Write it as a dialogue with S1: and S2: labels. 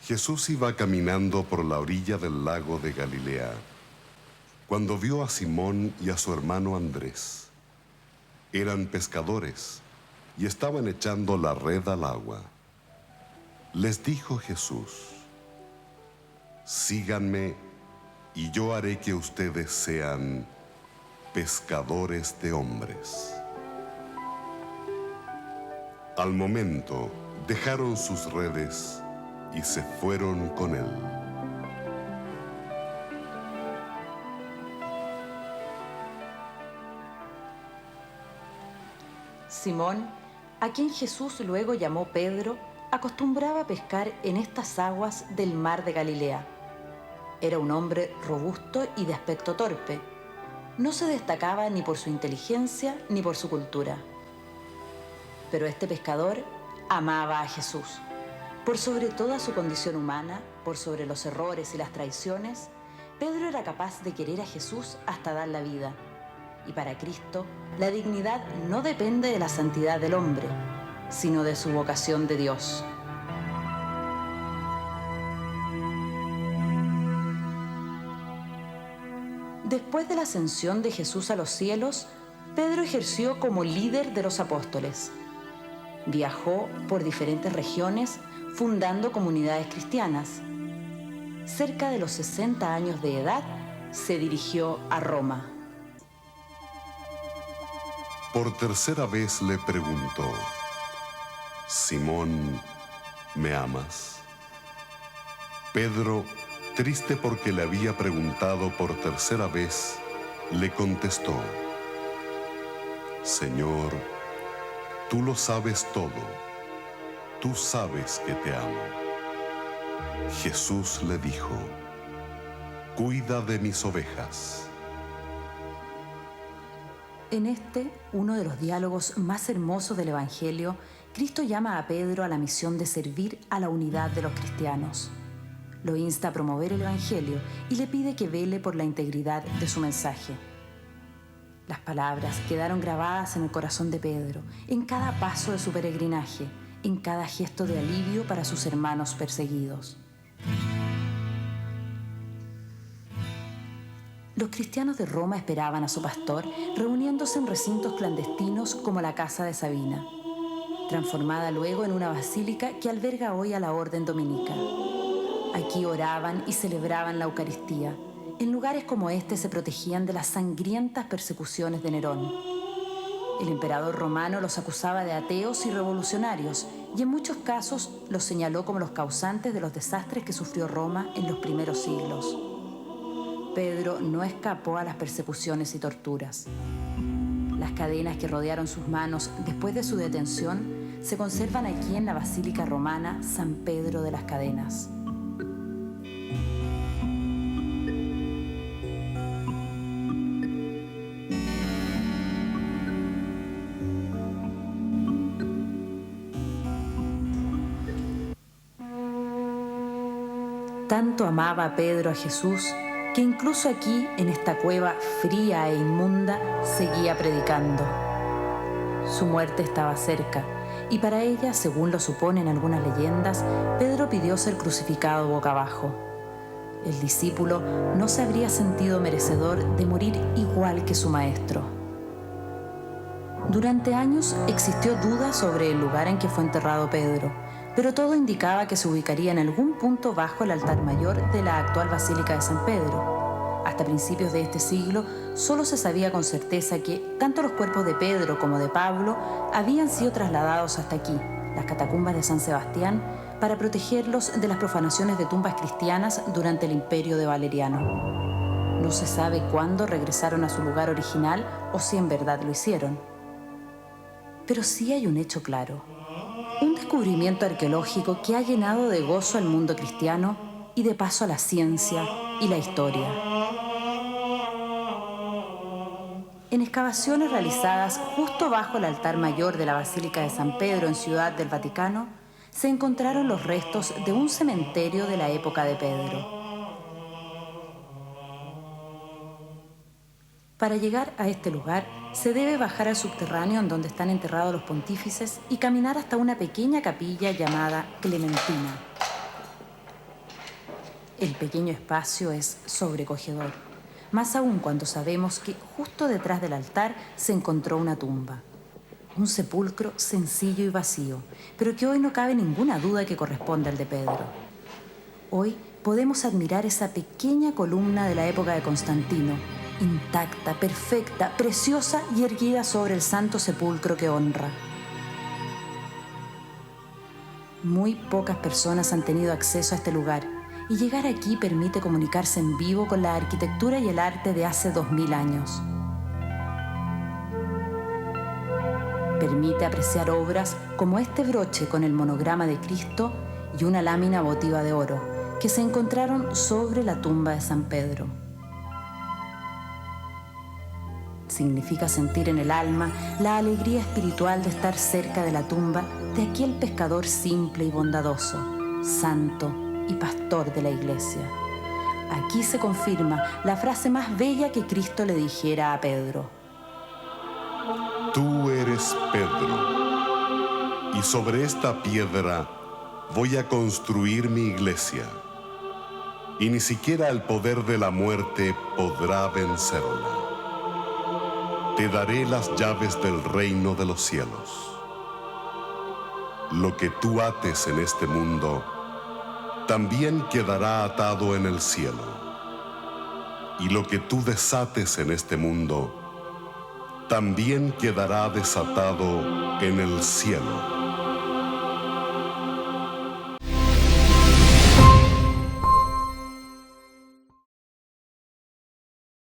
S1: Jesús iba caminando por la orilla del lago de Galilea, cuando vio a Simón y a su hermano Andrés. Eran pescadores y estaban echando la red al agua. Les dijo Jesús: síganme y yo haré que ustedes sean pescadores de hombres. Al momento dejaron sus redes y se fueron con él.
S2: Simón, a quien Jesús luego llamó Pedro, acostumbraba a pescar en estas aguas del mar de Galilea. Era un hombre robusto y de aspecto torpe. No se destacaba ni por su inteligencia ni por su cultura. Pero este pescador amaba a Jesús. Por sobre toda su condición humana, por sobre los errores y las traiciones, Pedro era capaz de querer a Jesús hasta dar la vida. Y para Cristo, la dignidad no depende de la santidad del hombre, sino de su vocación de Dios. Después de la ascensión de Jesús a los cielos, Pedro ejerció como líder de los apóstoles. Viajó por diferentes regiones fundando comunidades cristianas. Cerca de los 60 años de edad, se dirigió a Roma.
S1: Por tercera vez le preguntó: Simón, ¿me amas? Pedro, triste porque le había preguntado por tercera vez, le contestó: Señor, tú lo sabes todo. Tú sabes que te amo. Jesús le dijo: cuida de mis ovejas.
S2: En uno de los diálogos más hermosos del Evangelio, Cristo llama a Pedro a la misión de servir a la unidad de los cristianos. Lo insta a promover el Evangelio y le pide que vele por la integridad de su mensaje. Las palabras quedaron grabadas en el corazón de Pedro, en cada paso de su peregrinaje, en cada gesto de alivio para sus hermanos perseguidos. Los cristianos de Roma esperaban a su pastor, reuniéndose en recintos clandestinos como la casa de Sabina, transformada luego en una basílica que alberga hoy a la Orden Dominica. Aquí oraban y celebraban la Eucaristía. En lugares como este se protegían de las sangrientas persecuciones de Nerón. El emperador romano los acusaba de ateos y revolucionarios, y en muchos casos los señaló como los causantes de los desastres que sufrió Roma en los primeros siglos. Pedro no escapó a las persecuciones y torturas. Las cadenas que rodearon sus manos después de su detención se conservan aquí en la Basílica Romana San Pedro de las Cadenas. Tanto amaba Pedro a Jesús que incluso aquí, en esta cueva fría e inmunda, seguía predicando. Su muerte estaba cerca, y para ella, según lo suponen algunas leyendas, Pedro pidió ser crucificado boca abajo. El discípulo no se habría sentido merecedor de morir igual que su maestro. Durante años existió duda sobre el lugar en que fue enterrado Pedro, pero todo indicaba que se ubicaría en algún punto bajo el altar mayor de la actual Basílica de San Pedro. Hasta principios de este siglo, solo se sabía con certeza que tanto los cuerpos de Pedro como de Pablo habían sido trasladados hasta aquí, las catacumbas de San Sebastián, para protegerlos de las profanaciones de tumbas cristianas durante el imperio de Valeriano. No se sabe cuándo regresaron a su lugar original o si en verdad lo hicieron. Pero sí hay un hecho claro. Un descubrimiento arqueológico que ha llenado de gozo al mundo cristiano y de paso a la ciencia y la historia. En excavaciones realizadas justo bajo el altar mayor de la Basílica de San Pedro en Ciudad del Vaticano, se encontraron los restos de un cementerio de la época de Pedro. Para llegar a este lugar, se debe bajar al subterráneo en donde están enterrados los pontífices y caminar hasta una pequeña capilla llamada Clementina. El pequeño espacio es sobrecogedor, más aún cuando sabemos que justo detrás del altar se encontró una tumba. Un sepulcro sencillo y vacío, pero que hoy no cabe ninguna duda que corresponde al de Pedro. Hoy podemos admirar esa pequeña columna de la época de Constantino, intacta, perfecta, preciosa y erguida sobre el santo sepulcro que honra. Muy pocas personas han tenido acceso a este lugar y llegar aquí permite comunicarse en vivo con la arquitectura y el arte de hace 2000 años. Permite apreciar obras como este broche con el monograma de Cristo y una lámina votiva de oro que se encontraron sobre la tumba de San Pedro. Significa sentir en el alma la alegría espiritual de estar cerca de la tumba de aquel pescador simple y bondadoso, santo y pastor de la iglesia. Aquí se confirma la frase más bella que Cristo le dijera a Pedro.
S1: Tú eres Pedro, y sobre esta piedra voy a construir mi iglesia, y ni siquiera el poder de la muerte podrá vencerla. Te daré las llaves del reino de los cielos. Lo que tú ates en este mundo, también quedará atado en el cielo. Y lo que tú desates en este mundo, también quedará desatado en el cielo.